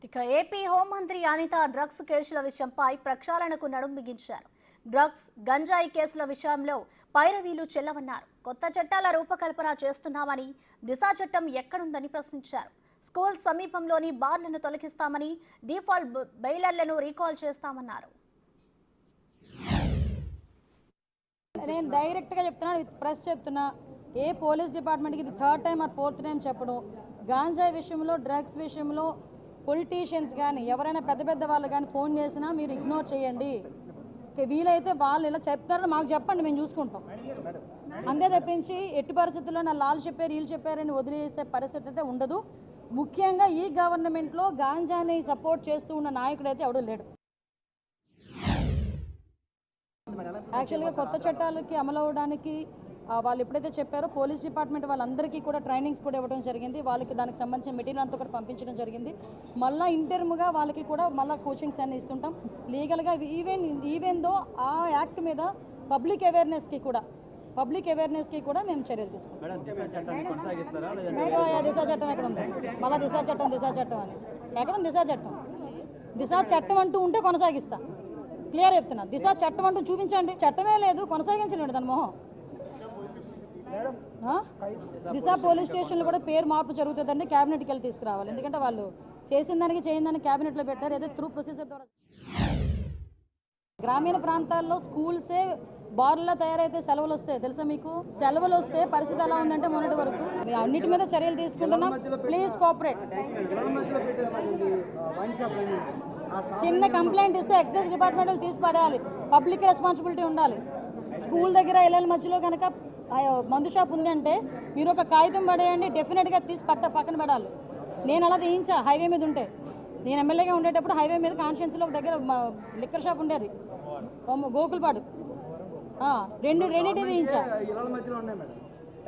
ఇక ఏపీ హోంమంత్రి అనిత డ్రగ్స్ కేసుల విషయంపై ప్రక్షాళనకు నడుం బిగించారు. డ్రగ్స్ గంజాయి కేసుల విషయంలో పైరవీలు చెల్లవన్నారు. కొత్త చట్టాల రూపకల్పన చేస్తున్నామని, దిశా చట్టం ఎక్కడుందని ప్రశ్నించారు. స్కూల్ సమీపంలోని బార్లను తొలగిస్తామని, డిఫాల్ట్ బెయిలర్లను రీకాల్ చేస్తామన్నారు. నేను డైరెక్ట్గా చెప్తున్నాను, ప్రెస్ చెప్తున్నా, ఏ పోలీస్ డిపార్ట్మెంట్కి ఇది 3rd time are 4th time చెప్పడం. గాంజాయి విషయంలో, డ్రగ్స్ విషయంలో పొలిటీషియన్స్ కానీ ఎవరైనా పెద్ద పెద్ద వాళ్ళు కానీ ఫోన్ చేసినా మీరు ఇగ్నోర్ చేయండి. వీలైతే వాళ్ళు ఇలా చెప్తారని మాకు చెప్పండి, మేము చూసుకుంటాం. అంతే తప్పించి ఎట్టి పరిస్థితుల్లో నా లాల్ చెప్పారు వీళ్ళు చెప్పారని వదిలేసే పరిస్థితి అయితే ఉండదు. ముఖ్యంగా ఈ గవర్నమెంట్లో గాంజాని సపోర్ట్ చేస్తూ ఉన్న నాయకుడు అయితే ఎవడూ లేడు. యాక్చువల్గా కొత్త చట్టాలకి అమలు అవ్వడానికి వాళ్ళు ఎప్పుడైతే చెప్పారో పోలీస్ డిపార్ట్మెంట్ వాళ్ళందరికీ కూడా ట్రైనింగ్స్ కూడా ఇవ్వడం జరిగింది. వాళ్ళకి దానికి సంబంధించిన మెటీరియల్ అంతా కూడా పంపించడం జరిగింది. మళ్ళీ ఇంటర్మ్గా వాళ్ళకి కూడా మళ్ళీ కోచింగ్స్ అన్నీ ఇస్తుంటాం. లీగల్గా ఈవెన్ దో ఆ యాక్ట్ మీద పబ్లిక్ అవేర్నెస్కి కూడా మేము చర్యలు తీసుకుంటాం. దిశా చట్టం ఎక్కడ ఉంది? మళ్ళీ దిశా చట్టం అని ఎక్కడ ఉంది? దిశా చట్టం అంటూ ఉంటే కొనసాగిస్తా. క్లియర్ చెప్తున్నా, దిశా చట్టం అంటూ చూపించండి. చట్టమే లేదు, కొనసాగించండి దాని మొహం. దిశా పోలీస్ స్టేషన్లో కూడా పేరు మార్పు జరుగుతుందండి, క్యాబినెట్కి వెళ్ళి తీసుకురావాలి. ఎందుకంటే వాళ్ళు చేసిన దానికి చేయని దానికి క్యాబినెట్లో పెట్టారు, ఏదో త్రూ ప్రొసీజర్ ద్వారా. గ్రామీణ ప్రాంతాల్లో స్కూల్సే బార్లా తయారైతే సెలవులు వస్తాయి తెలుసా మీకు? సెలవులు వస్తే పరిస్థితి ఎలా ఉందంటే మొన్నటి వరకు అన్నిటి మీద చర్యలు తీసుకుంటున్నాం. Please cooperate. చిన్న కంప్లైంట్ ఇస్తే ఎక్సైజ్ డిపార్ట్మెంట్ తీసి పడేయాలి. పబ్లిక్ రెస్పాన్సిబిలిటీ ఉండాలి. స్కూల్ దగ్గర ఇళ్ళ మధ్యలో కనుక మందు షాప్ ఉంది అంటే మీరు ఒక కాగితం పడేయండి, డెఫినెట్గా తీసి పక్కన పడాలి. నేను అలా తీయించా హైవే మీద ఉంటే. నేను ఎమ్మెల్యేగా ఉండేటప్పుడు హైవే మీద కాన్షియన్స్లో ఒక దగ్గర లిక్కర్ షాప్ ఉండేది, గోకుల్పాడు. రెండింటి తీయించా.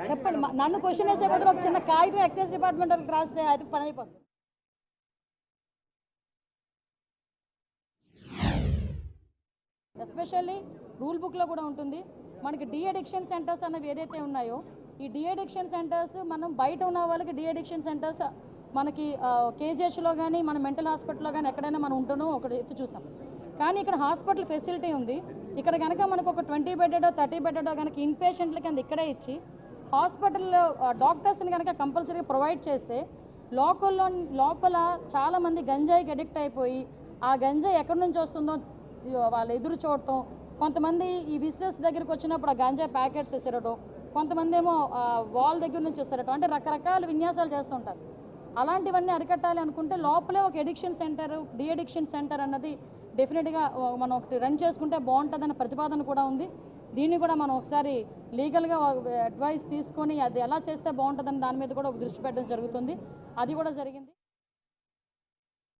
చెప్పండి, నన్ను క్వశ్చన్ వేసే బదులు ఒక చిన్న కాగితం ఎక్సైజ్ డిపార్ట్మెంట్ వాళ్ళకి రాస్తే అది పని అయిపోతుంది. ఎస్పెషల్లీ రూల్ బుక్లో కూడా ఉంటుంది. మనకి డీ అడిక్షన్ సెంటర్స్ అనేవి ఏదైతే ఉన్నాయో, ఈ డీ అడిక్షన్ సెంటర్స్ మనం బయట ఉన్న వాళ్ళకి డీ అడిక్షన్ సెంటర్స్ మనకి కేజీహెచ్లో కానీ మన మెంటల్ హాస్పిటల్లో కానీ ఎక్కడైనా మనం ఉంటున్నాం ఒక ఎత్తు చూసాం. కానీ ఇక్కడ హాస్పిటల్ ఫెసిలిటీ ఉంది. ఇక్కడ కనుక మనకు ఒక 20 బెడ్డో 30 బెడ్డో కనుక ఇన్పేషెంట్లకి అంత ఇక్కడే ఇచ్చి హాస్పిటల్లో డాక్టర్స్ని కనుక కంపల్సరీగా ప్రొవైడ్ చేస్తే లోపల చాలామంది గంజాయికి అడిక్ట్ అయిపోయి ఆ గంజాయి ఎక్కడి నుంచి వస్తుందో వాళ్ళు ఎదురు చూడటం, కొంతమంది ఈ విజిటర్స్ దగ్గరికి వచ్చినప్పుడు ఆ గంజాయి ప్యాకెట్స్ వేసేరటం, కొంతమంది ఏమో వాల్ దగ్గర నుంచి వేసేరటం, అంటే రకరకాల విన్యాసాలు చేస్తుంటారు. అలాంటివన్నీ అరికట్టాలి అనుకుంటే లోపలే ఒక addiction centre, de addiction centre అన్నది డెఫినెట్గా మనం ఒకటి రన్ చేసుకుంటే బాగుంటుందన్న ప్రతిపాదన కూడా ఉంది. దీన్ని కూడా మనం ఒకసారి లీగల్గా అడ్వైస్ తీసుకొని అది ఎలా చేస్తే బాగుంటుందని దాని మీద కూడా దృష్టి పెట్టడం జరుగుతుంది. అది కూడా జరిగింది.